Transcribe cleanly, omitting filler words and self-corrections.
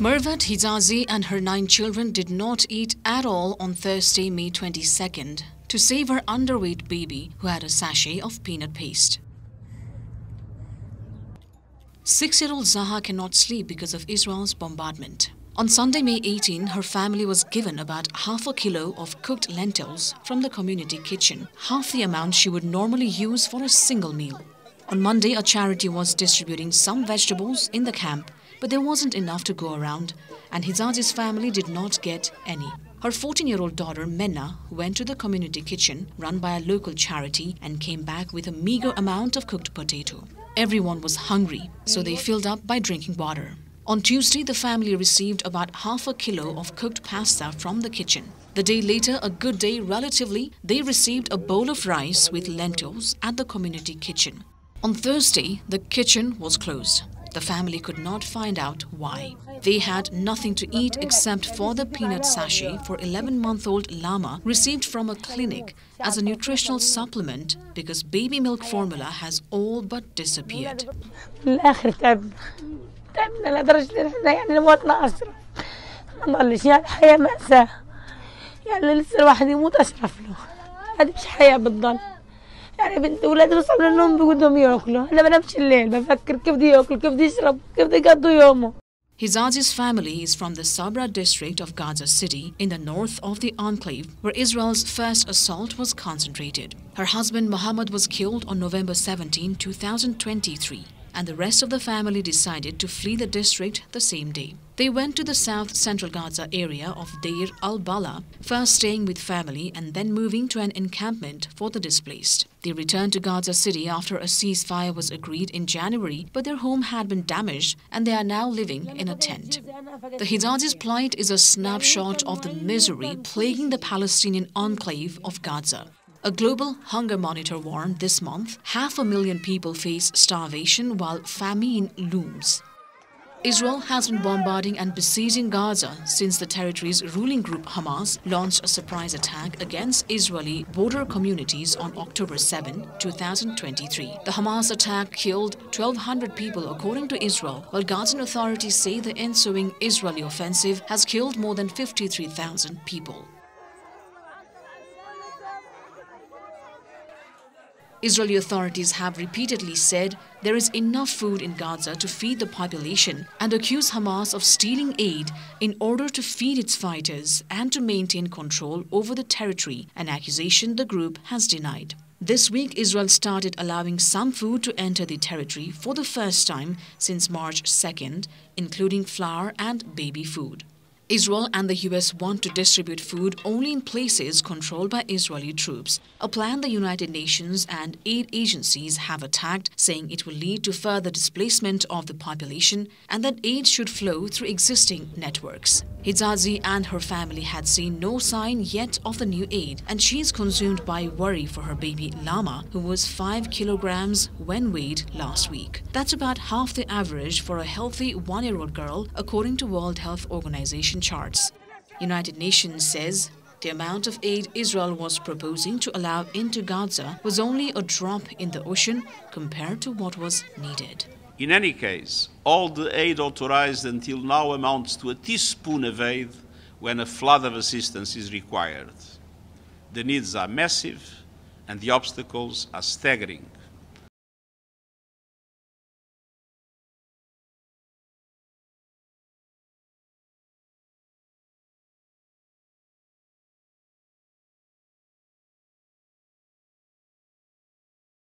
Mervat Hijazi and her 9 children did not eat at all on Thursday, May 22nd, to save her underweight baby who had a sachet of peanut paste. 6-year-old Zaha cannot sleep because of Israel's bombardment. On Sunday, May 18, her family was given about half a kilo of cooked lentils from the community kitchen, half the amount she would normally use for a single meal. On Monday, a charity was distributing some vegetables in the camp, but there wasn't enough to go around, and Hijazi's family did not get any. Her 14-year-old daughter, Menna, went to the community kitchen run by a local charity and came back with a meager amount of cooked potato. Everyone was hungry, so they filled up by drinking water. On Tuesday, the family received about half a kilo of cooked pasta from the kitchen. The day later, a good day relatively, they received a bowl of rice with lentils at the community kitchen. On Thursday, the kitchen was closed. The family could not find out why. They had nothing to eat except for the peanut sachet for 11-month-old Lama received from a clinic as a nutritional supplement because baby milk formula has all but disappeared. يعني بنت ولادي بصحوا للنوم بودهم ياكلوا انا بنامش الليل بفكر كيف بده ياكل كيف بده يشرب كيف بده يقضوا يومه. Hijazi's family is from the Sabra district of Gaza City in the north of the enclave where Israel's first assault was concentrated. Her husband Mohammed was killed on November 17, 2023, and the rest of the family decided to flee the district the same day. They went to the south-central Gaza area of Deir al-Bala, first staying with family and then moving to an encampment for the displaced. They returned to Gaza City after a ceasefire was agreed in January, but their home had been damaged and they are now living in a tent. The Hijazi's plight is a snapshot of the misery plaguing the Palestinian enclave of Gaza. A global hunger monitor warned this month 500,000 people face starvation while famine looms. Israel has been bombarding and besieging Gaza since the territory's ruling group Hamas launched a surprise attack against Israeli border communities on October 7, 2023. The Hamas attack killed 1,200 people according to Israel, while Gazan authorities say the ensuing Israeli offensive has killed more than 53,000 people. Israeli authorities have repeatedly said there is enough food in Gaza to feed the population and accuse Hamas of stealing aid in order to feed its fighters and to maintain control over the territory, an accusation the group has denied. This week, Israel started allowing some food to enter the territory for the first time since March 2nd, including flour and baby food. Israel and the US want to distribute food only in places controlled by Israeli troops, a plan the United Nations and aid agencies have attacked, saying it will lead to further displacement of the population and that aid should flow through existing networks. Hijazi and her family had seen no sign yet of the new aid, and she is consumed by worry for her baby Lama, who was 5 kilograms when weighed last week. That's about half the average for a healthy 1-year-old girl, according to World Health Organization charts. United Nations says the amount of aid Israel was proposing to allow into Gaza was only a drop in the ocean compared to what was needed. In any case, all the aid authorized until now amounts to a teaspoon of aid when a flood of assistance is required. The needs are massive and the obstacles are staggering.